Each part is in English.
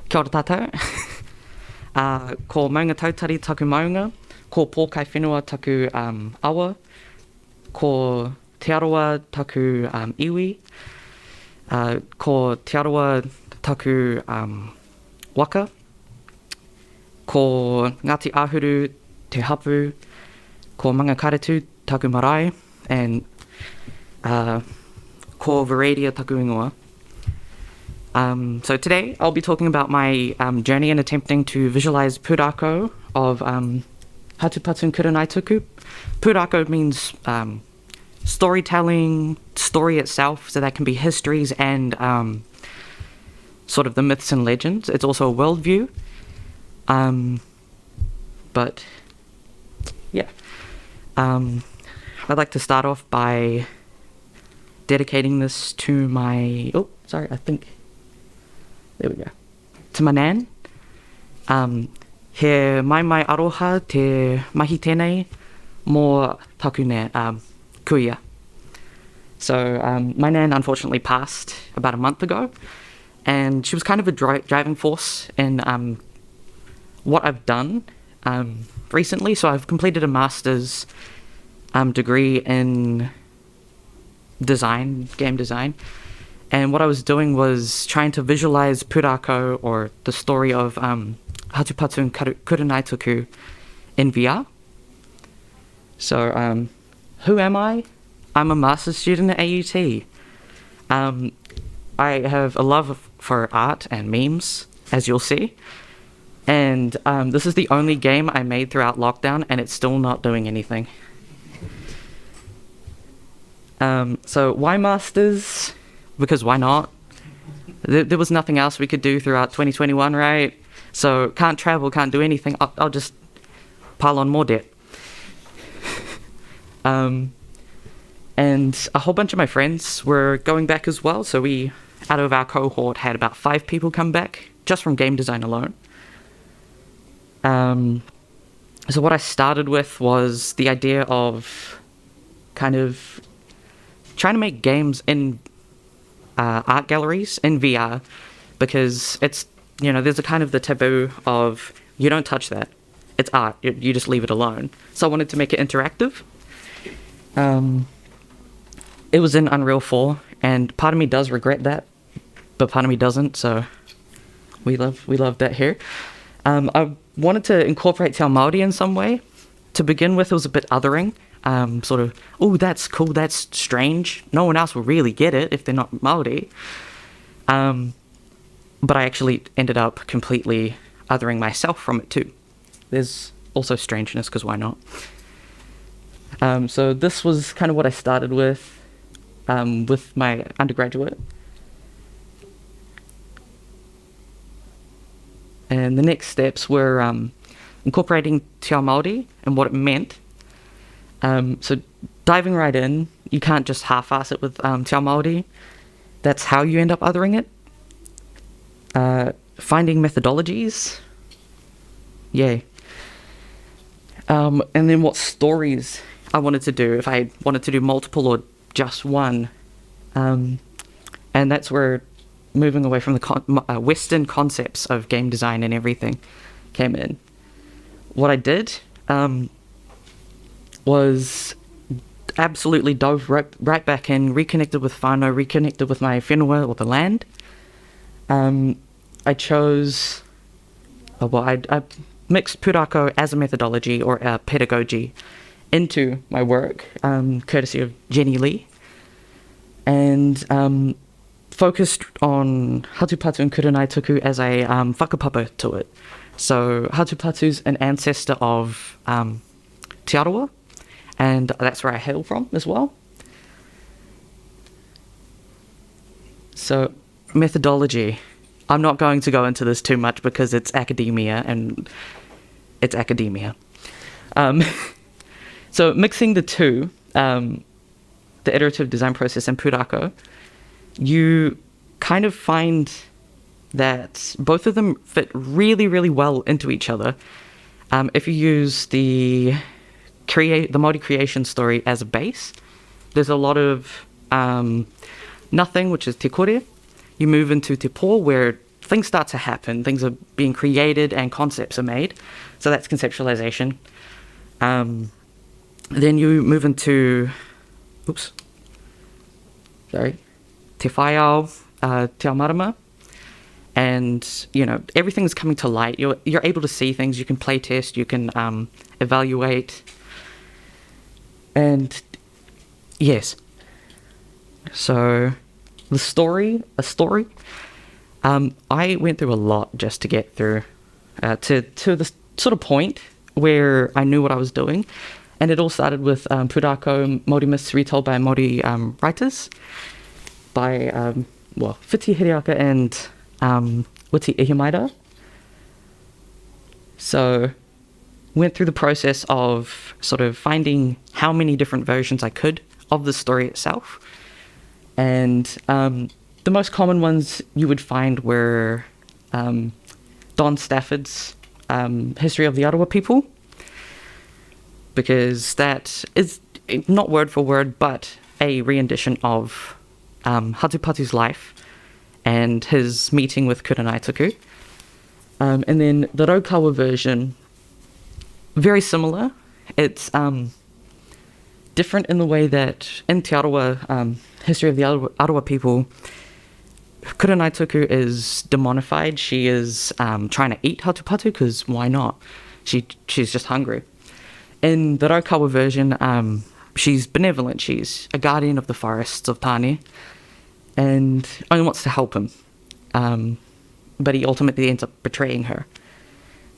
Kia ora tātou. Ko maunga tautari taku maunga, ko pōkai whenua taku awa, ko te aroa taku iwi, ko te aroa taku waka, ko Ngāti Āhuru te hapu, ko manga karetu taku marae, and ko Verradia taku ingoa. So today I'll be talking about my journey in attempting to visualize pūrākau of Hatupatu Kuranai-tuku. Pūrākau means storytelling, story itself, so that can be histories and sort of the myths and legends. It's also a worldview. But yeah, I'd like to start off by dedicating this to my, there we go. To my nan. He mai aroha te mahi tēnei mō taku ne kuia. So my nan unfortunately passed about a month ago, and she was kind of a driving force in what I've done recently. So I've completed a master's degree in design, game design. And what I was doing was trying to visualize pūrākau, or the story of Hatupatu and Kuranai-tuku in VR. So, who am I? I'm a master's student at AUT. I have a love for art and memes, as you'll see. And this is the only game I made throughout lockdown, and it's still not doing anything. So why masters? Because why not? There was nothing else we could do throughout 2021, right? So can't travel, can't do anything. I'll just pile on more debt. And a whole bunch of my friends were going back as well. So we, out of our cohort, had about 5 people come back just from game design alone. So what I started with was the idea of kind of trying to make games in art galleries in VR, because it's, there's a kind of the taboo of you don't touch that. It's art. You just leave it alone. So I wanted to make it interactive. It was in Unreal 4, and part of me does regret that, but part of me doesn't. So we love that here. I wanted to incorporate Te Ao Māori in some way. To begin with, it was a bit othering. Sort of, oh, that's cool, that's strange. No one else will really get it if they're not Māori. But I actually ended up completely othering myself from it too. There's also strangeness, because why not? So this was kind of what I started with my undergraduate. And the next steps were incorporating Te Ao Māori and what it meant. So diving right in, you can't just half-ass it with Te Ao Māori. That's how you end up othering it. Finding methodologies. Yay. And then what stories I wanted to do, if I wanted to do multiple or just one. And that's where moving away from the Western concepts of game design and everything came in. What I did was absolutely dove right back in, reconnected with whānau, reconnected with my whenua, or the land. I chose, I mixed pūrākau as a methodology, or a pedagogy, into my work, courtesy of Jenny Lee, and focused on Hatupatu and Kuranai-tuku as a whakapapa to it. So Hatupatu's an ancestor of Te Aroa, and that's where I hail from as well. So methodology. I'm not going to go into this too much because it's academia, and it's academia. So mixing the two, the iterative design process and pūrākau, you kind of find that both of them fit really, really well into each other. If you use the Māori creation story as a base, there's a lot of nothing, which is te kore. You move into te pō, where things start to happen. Things are being created and concepts are made. So that's conceptualization. Then you move into, te whaiao, te ao marama. And, you know, everything's coming to light. You're able to see things. You can play test. You can evaluate. And, yes. So, a story. I went through a lot just to get through to the sort of point where I knew what I was doing. And it all started with Pūrākau Māori myths retold by Māori writers by, Whiti Hiriaka and Whiti Ihimaera. So, went through the process of sort of finding how many different versions I could of the story itself. And the most common ones you would find were Don Stafford's History of the Arawa People, because that is not word for word, but a rendition of Hatupatu's life and his meeting with Kuranaituku. And then the Raukawa version, very similar. It's different in the way that in Te Arawa, History of the Arawa People, Kuranaituku is demonified. She is trying to eat Hatupatu, because why not? She's just hungry. In the Raukawa version, she's benevolent. She's a guardian of the forests of Tāne and only wants to help him. But he ultimately ends up betraying her.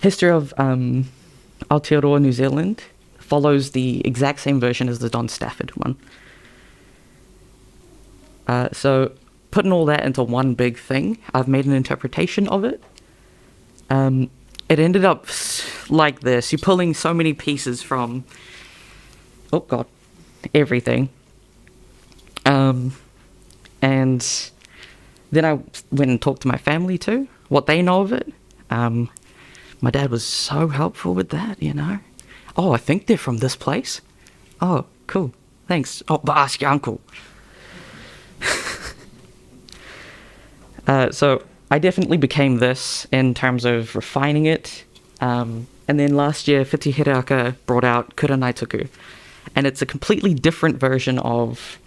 History of Aotearoa, New Zealand, follows the exact same version as the Don Stafford one. So, putting all that into one big thing, I've made an interpretation of it. It ended up like this. You're pulling so many pieces from, everything. And then I went and talked to my family too, what they know of it. My dad was so helpful with that, you know. Oh, I think they're from this place. Oh, cool. Thanks. Oh, but ask your uncle. So I definitely became this in terms of refining it. And then last year, Whiti Hiriaka brought out Kuranaituku. And it's a completely different version of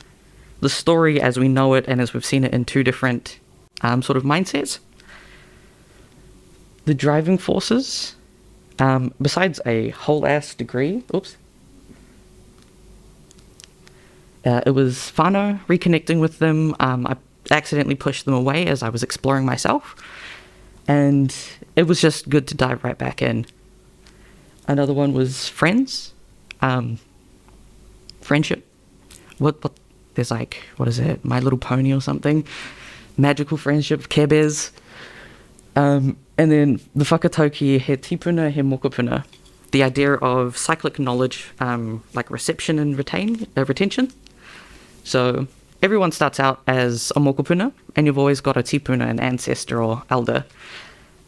the story as we know it and as we've seen it in two different sort of mindsets. The driving forces, besides a whole-ass degree, it was whānau, reconnecting with them. I accidentally pushed them away as I was exploring myself. And it was just good to dive right back in. Another one was friends. Friendship. What there's like, what is it? My Little Pony or something. Magical friendship, Care Bears. And then the whakatauki, he tipuna, he mokopuna. The idea of cyclic knowledge, like reception and retention. So everyone starts out as a mokopuna, and you've always got a tipuna, an ancestor or elder,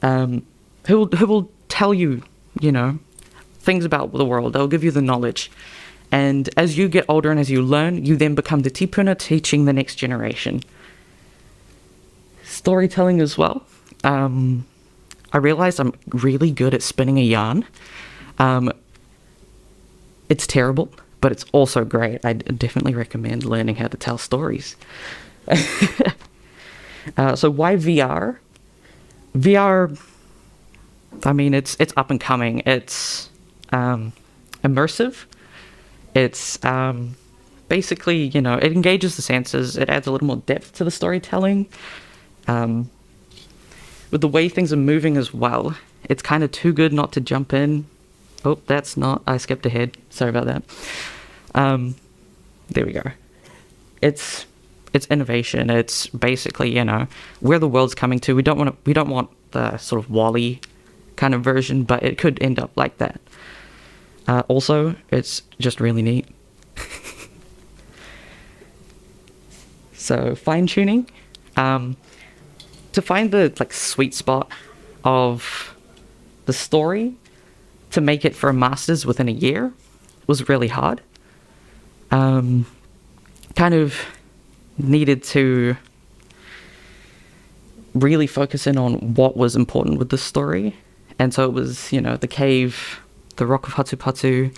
who will tell you, you know, things about the world. They'll give you the knowledge. And as you get older and as you learn, you then become the tipuna, teaching the next generation. Storytelling as well. I realized I'm really good at spinning a yarn. It's terrible, but it's also great. I definitely recommend learning how to tell stories. So why VR? VR, I mean, it's up and coming. It's immersive. It's basically, you know, it engages the senses. It adds a little more depth to the storytelling. With the way things are moving as well, it's kind of too good not to jump in. Oh, that's not, I skipped ahead. Sorry about that. There we go. It's innovation. It's basically, you know, where the world's coming to. We don't want the sort of WALL-E kind of version, but it could end up like that. Also, it's just really neat. So, fine-tuning. To find the sweet spot of the story, to make it for a master's within a year, was really hard. Kind of needed to really focus in on what was important with the story. And so it was, the cave, the Rock of Hatupatu,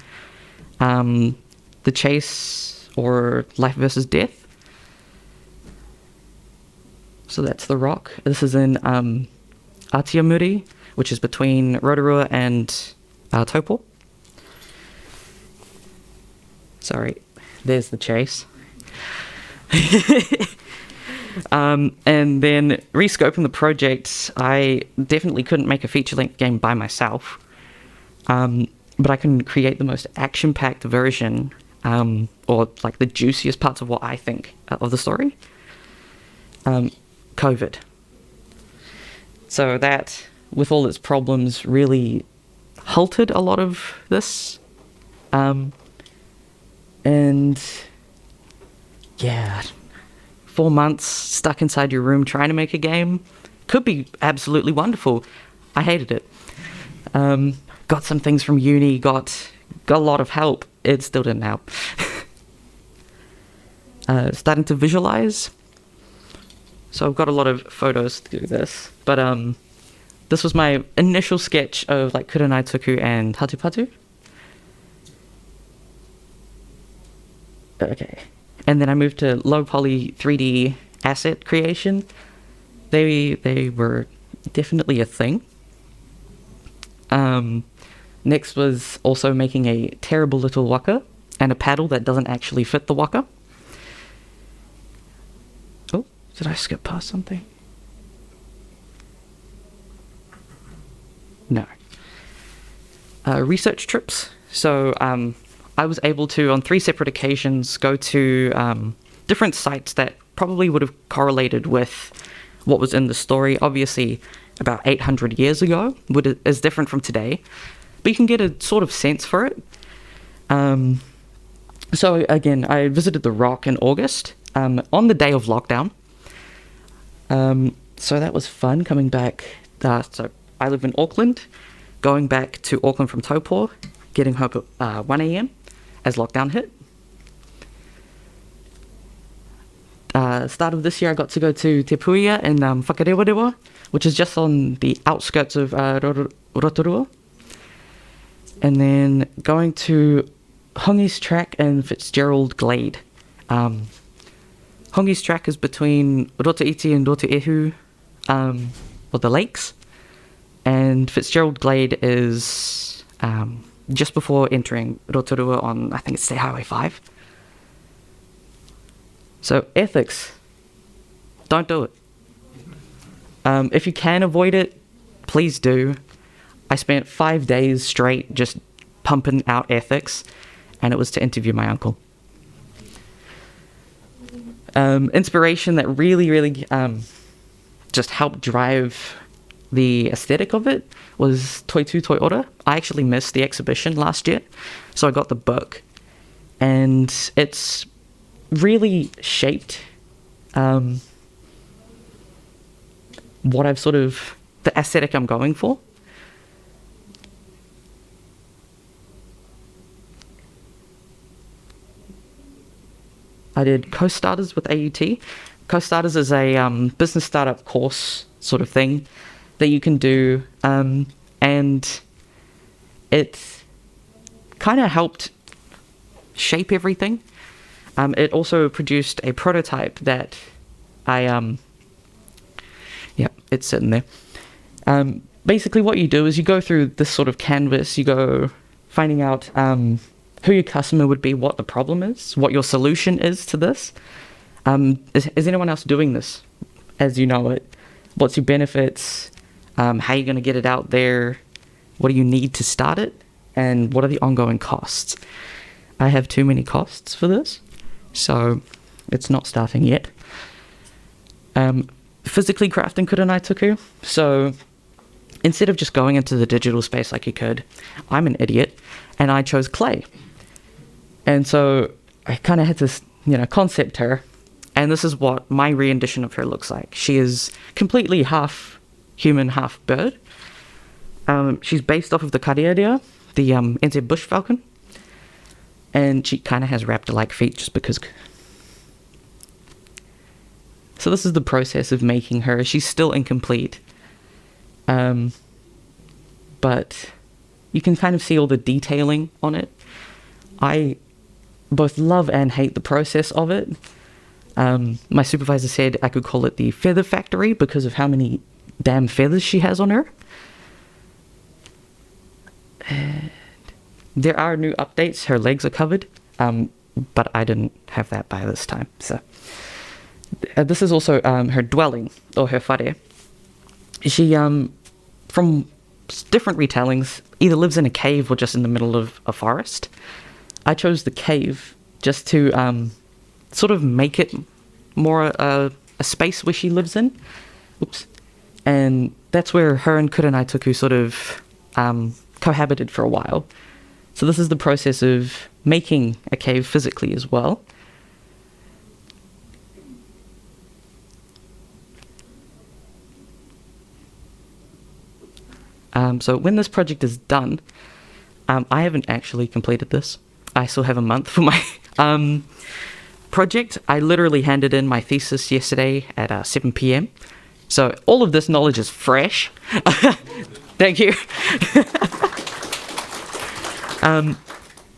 the chase, or life versus death. So that's the rock. This is in Atiamuri, which is between Rotorua and Taupo. Sorry, there's the chase. And then rescoping the project, I definitely couldn't make a feature-length game by myself, but I can create the most action-packed version, or like the juiciest parts of what I think of the story. COVID. So that, with all its problems, really halted a lot of this. And yeah, 4 months stuck inside your room trying to make a game could be absolutely wonderful. I hated it. Got some things from uni, got a lot of help. It still didn't help. Starting to visualize. So I've got a lot of photos to do this, but this was my initial sketch of like Kurenai Tuku and Hatupatu. Okay, and then I moved to low poly 3D asset creation. They were definitely a thing. Next was also making a terrible little waka and a paddle that doesn't actually fit the waka. Oh, did I skip past something? No. Research trips. So I was able to, on 3 separate occasions, go to different sites that probably would have correlated with what was in the story. Obviously, about 800 years ago is different from today, but you can get a sort of sense for it. So again, I visited the Rock in August, on the day of lockdown. So that was fun, coming back. So I live in Auckland, going back to Auckland from Taupo, getting home at 1 a.m. as lockdown hit. Start of this year, I got to go to Te Puia in Whakarewarewa, which is just on the outskirts of Rotorua. And then going to Hongi's Track and Fitzgerald Glade. Hongi's Track is between Rotoiti and Rotoehu, or the lakes. And Fitzgerald Glade is just before entering Rotorua on, I think it's State Highway 5. So ethics, don't do it. If you can avoid it, please do. I spent 5 days straight just pumping out ethics, and it was to interview my uncle. Inspiration that really just helped drive the aesthetic of it was Toitu Toi Ora. I actually missed the exhibition last year, so I got the book, and it's really shaped what I've the aesthetic I'm going for. I did Co-Starters with AUT. Co-Starters is a business startup course sort of thing that you can do, and it kind of helped shape everything. It also produced a prototype that it's sitting there. Basically what you do is you go through this sort of canvas, you go finding out who your customer would be, what the problem is, what your solution is to this. Is anyone else doing this as you know it? What's your benefits? How are you going to get it out there? What do you need to start it? And what are the ongoing costs? I have too many costs for this, so it's not starting yet. Physically crafting Kurenai Tuku. So instead of just going into the digital space like you could, I'm an idiot, and I chose clay. And so I kind of had to, concept her, and this is what my rendition of her looks like. She is completely half human, half bird. She's based off of the Verradia, the NZ bush falcon, and she kind of has raptor-like feet just because. So this is the process of making her. She's still incomplete. But you can kind of see all the detailing on it. I both love and hate the process of it. My supervisor said I could call it the feather factory because of how many damn feathers she has on her. And there are new updates. Her legs are covered, but I didn't have that by this time. So this is also her dwelling, or her whare. She, from different retellings, either lives in a cave or just in the middle of a forest. I chose the cave just to sort of make it more a space where she lives in. Oops. And that's where her and Kurenaituku sort of cohabited for a while. So this is the process of making a cave physically as well. So when this project is done, I haven't actually completed this. I still have a month for my project. I literally handed in my thesis yesterday at 7 p.m. So all of this knowledge is fresh. Thank you.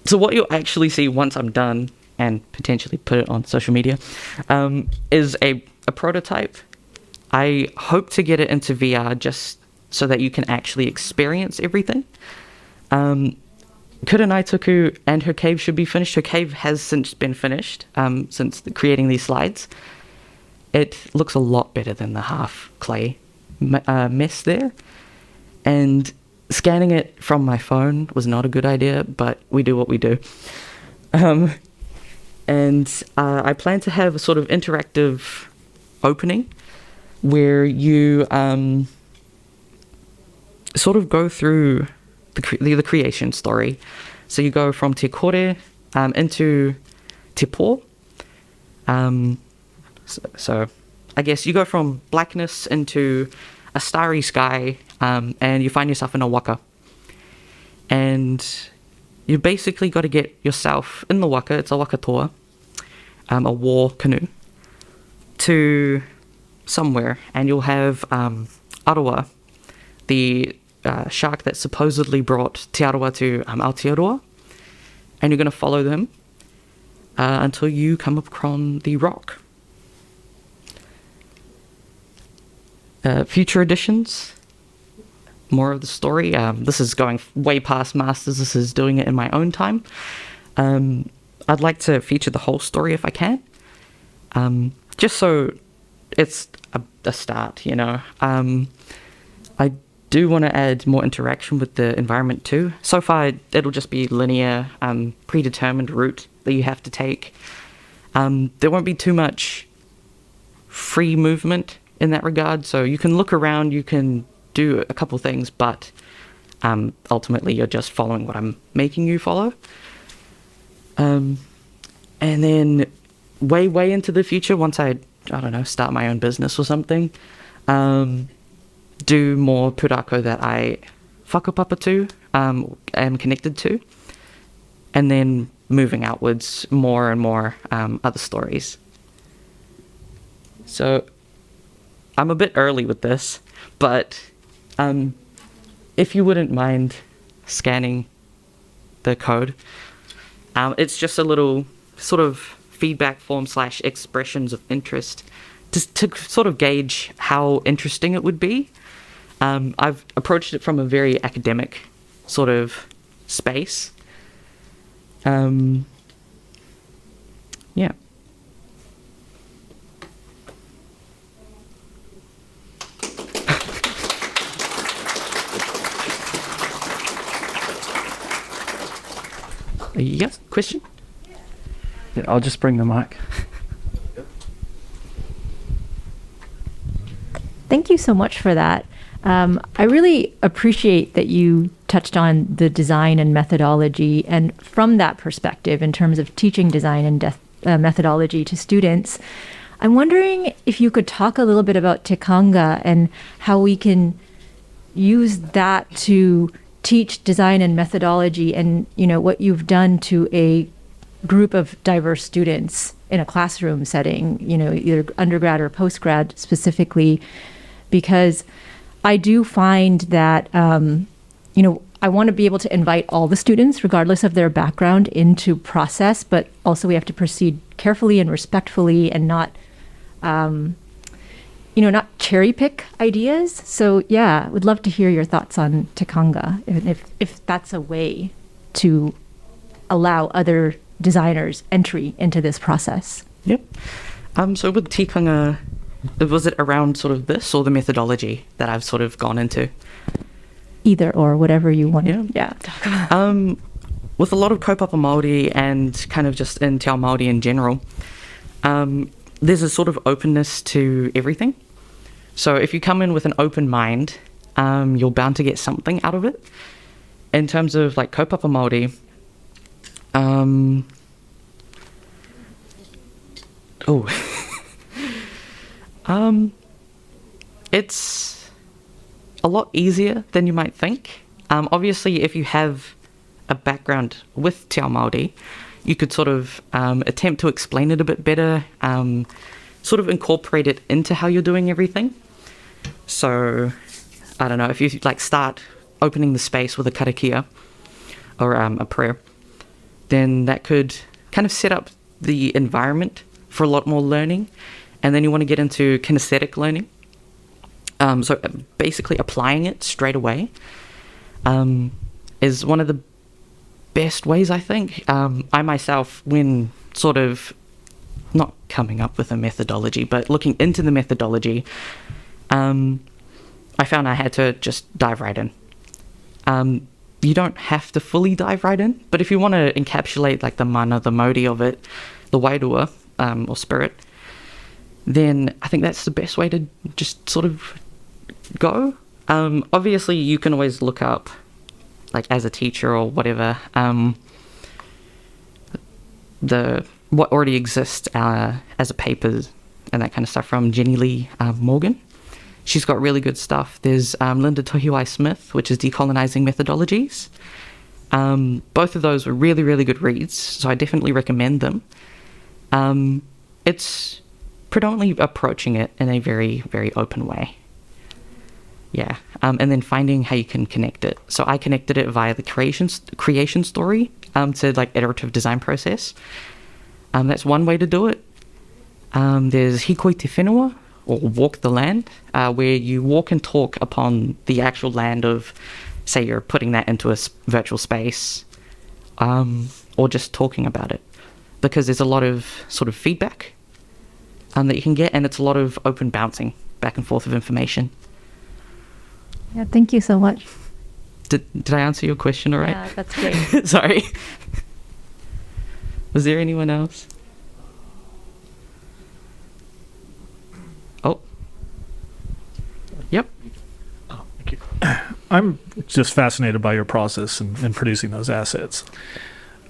So what you'll actually see once I'm done, and potentially put it on social media, is a prototype. I hope to get it into VR just so that you can actually experience everything. Kurenaituku and her cave should be finished. Her cave has since been finished, since creating these slides. It looks a lot better than the half clay mess there. And scanning it from my phone was not a good idea, but we do what we do. And I plan to have a sort of interactive opening where you sort of go through the creation story. So you go from Te Kore into Te Po. So I guess you go from blackness into a starry sky, and you find yourself in a waka. And you basically got to get yourself in the waka, it's a waka toa, a war canoe, to somewhere, and you'll have Arawa, the shark that supposedly brought Te Arawa to Aotearoa, and you're going to follow them until you come upon the rock. Future editions, more of the story. This is going way past Masters. This is doing it in my own time. I'd like to feature the whole story if I can, just so it's a start, you know. I do want to add more interaction with the environment too. So far, it'll just be linear, predetermined route that you have to take. There won't be too much free movement in that regard, so you can look around, you can do a couple things, but ultimately you're just following what I'm making you follow. And then way into the future, once I don't know, start my own business or something, do more pūrākau that I whakapapa to, am connected to, and then moving outwards more and more other stories. So I'm a bit early with this, but if you wouldn't mind scanning the code, it's just a little sort of feedback form / expressions of interest to sort of gauge how interesting it would be. I've approached it from a very academic sort of space. Yeah. Yes, question? Yeah, I'll just bring the mic. Thank you so much for that. I really appreciate that you touched on the design and methodology, and from that perspective, in terms of teaching design and methodology to students, I'm wondering if you could talk a little bit about Tikanga and how we can use that to teach design and methodology, and you know what you've done to a group of diverse students in a classroom setting, either undergrad or postgrad specifically, because I do find that, I want to be able to invite all the students, regardless of their background, into process, but also we have to proceed carefully and respectfully and not, not cherry pick ideas. So yeah, would love to hear your thoughts on Tikanga, if that's a way to allow other designers entry into this process. Yep. So with Tikanga, was it around sort of this or the methodology that I've sort of gone into? Either or, whatever you want. Yeah. With a lot of kaupapa Māori and kind of just in Te Ao Māori in general, there's a sort of openness to everything. So if you come in with an open mind, you're bound to get something out of it. In terms of like kaupapa Māori, it's a lot easier than you might think. Obviously, if you have a background with Te Ao Māori, you could sort of attempt to explain it a bit better, sort of incorporate it into how you're doing everything. So, I don't know, if you like start opening the space with a karakia or a prayer, then that could kind of set up the environment for a lot more learning. And then you want to get into kinesthetic learning. So basically applying it straight away is one of the best ways, I think. I myself, when sort of not coming up with a methodology, but looking into the methodology, I found I had to just dive right in. You don't have to fully dive right in, but if you want to encapsulate like the mana, the mauri of it, the wairua, or spirit, then I think that's the best way to just sort of go. Obviously, you can always look up, like as a teacher or whatever, what already exists as a papers and that kind of stuff from Jenny Lee Morgan. She's got really good stuff. There's Linda Tohiwai Smith, which is Decolonizing Methodologies. Both of those were really, really good reads, so I definitely recommend them. It's predominantly approaching it in a very, very open way. Yeah, and then finding how you can connect it. So I connected it via the creation story to like iterative design process. That's one way to do it. There's Hikoi Te Whenua, or Walk the Land, where you walk and talk upon the actual land of, say you're putting that into a virtual space, or just talking about it. Because there's a lot of sort of feedback that you can get, and it's a lot of open bouncing back and forth of information. Yeah, thank you so much. Did I answer your question all right? Yeah, that's great. Sorry. Was there anyone else? Oh. Yep. Oh, thank you. I'm just fascinated by your process in producing those assets.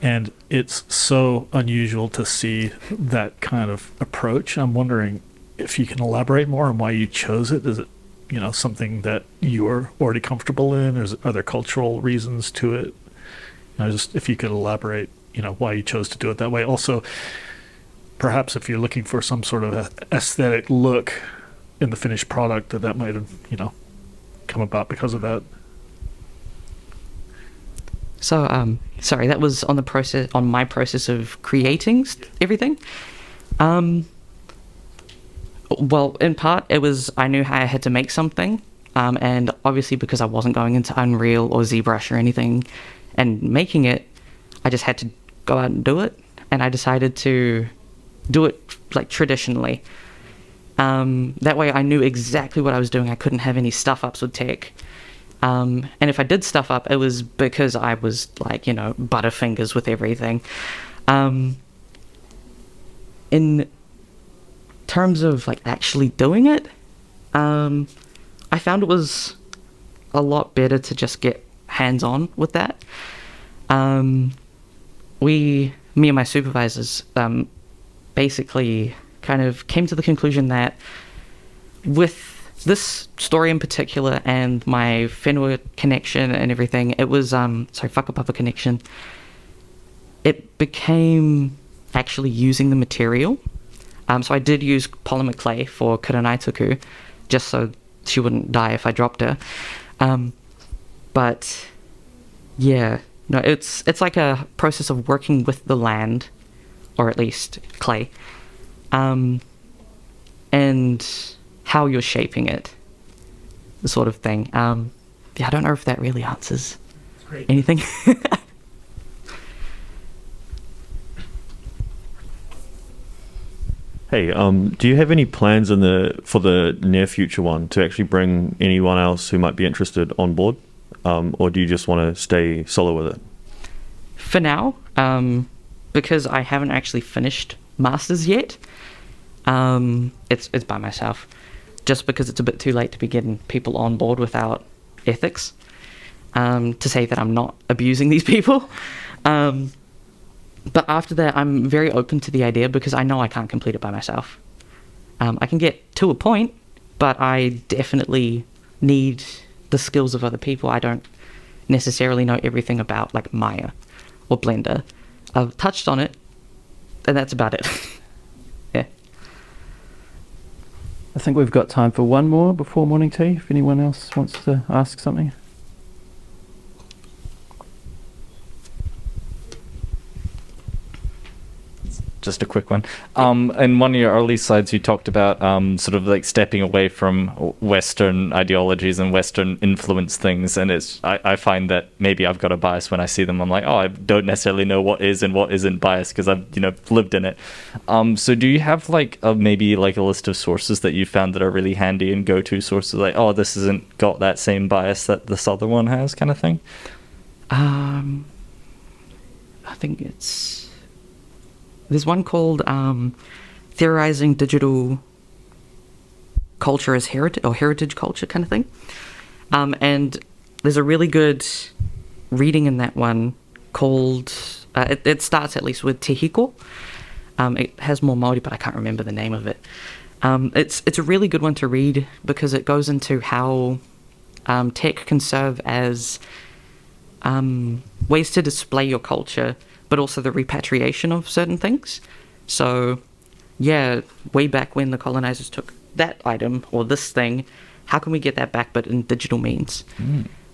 And it's so unusual to see that kind of approach. I'm wondering if you can elaborate more on why you chose it. Is it, something that you are already comfortable in? Or are there cultural reasons to it? Just if you could elaborate, why you chose to do it that way. Also, perhaps if you're looking for some sort of aesthetic look in the finished product, that might have, come about because of that. So, sorry, that was on my process of creating everything. Well, in part, it was, I knew how I had to make something, and obviously because I wasn't going into Unreal or ZBrush or anything and making it, I just had to go out and do it, and I decided to do it like traditionally. That way I knew exactly what I was doing. I couldn't have any stuff-ups with tech. And if I did stuff up, it was because I was like, butterfingers with everything. In terms of like actually doing it, I found it was a lot better to just get hands-on with that. Me and my supervisors basically kind of came to the conclusion that with this story in particular and my whenua connection and everything, it was, whakapapa connection, it became actually using the material. So I did use polymer clay for Kuranaituku, just so she wouldn't die if I dropped her. But yeah, no, it's like a process of working with the land, or at least clay, and how you're shaping it, the sort of thing. Yeah, I don't know if that really answers anything. Hey, do you have any plans for the near future one to actually bring anyone else who might be interested on board, or do you just want to stay solo with it? For now, because I haven't actually finished Masters yet, it's by myself, just because it's a bit too late to be getting people on board without ethics, to say that I'm not abusing these people. But after that, I'm very open to the idea because I know I can't complete it by myself. I can get to a point, but I definitely need the skills of other people. I don't necessarily know everything about like Maya or Blender. I've touched on it, and that's about it. Yeah. I think we've got time for one more before morning tea, if anyone else wants to ask something. Just a quick one. In one of your early slides, you talked about sort of like stepping away from Western ideologies and Western influence things. And I find that maybe I've got a bias when I see them. I'm like, oh, I don't necessarily know what is and what isn't biased because I've lived in it. So do you have like maybe like a list of sources that you found that are really handy and go-to sources, like, oh, this hasn't got that same bias that this other one has, kind of thing? I think there's one called Theorizing Digital Culture as Heritage, or Heritage Culture kind of thing. And there's a really good reading in that one called, it starts at least with Te Hiko. It has more Māori, but I can't remember the name of it. It's a really good one to read because it goes into how tech can serve as ways to display your culture, but also the repatriation of certain things. So, yeah, way back when the colonizers took that item or this thing, how can we get that back but in digital means?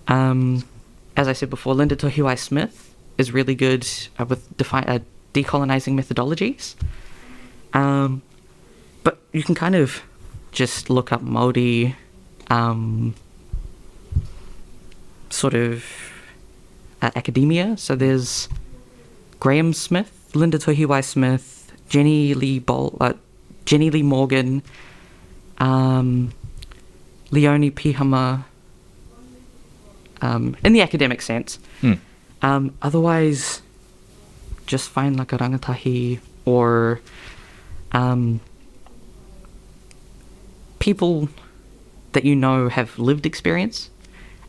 As I said before, Linda Tohiwai Smith is really good with decolonizing methodologies. But you can kind of just look up Māori sort of academia. So there's Graham Smith, Linda Tohiwai Smith, Jenny Lee Morgan, Leonie Pihama, in the academic sense. Otherwise, just find like a rangatahi or people that you know have lived experience,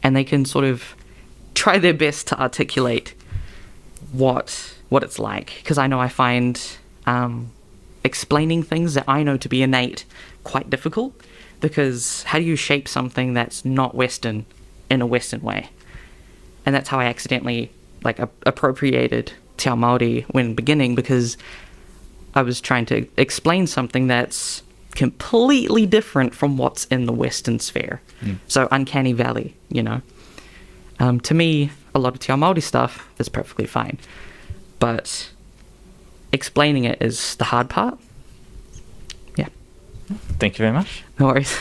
and they can sort of try their best to articulate what it's like, because I know I find explaining things that I know to be innate quite difficult, because how do you shape something that's not Western in a Western way? And that's how I accidentally appropriated Te Ao Māori when beginning, because I was trying to explain something that's completely different from what's in the Western sphere. So uncanny valley, to me, a lot of Te Ao Māori stuff is perfectly fine, but explaining it is the hard part. Yeah. Thank you very much. No worries.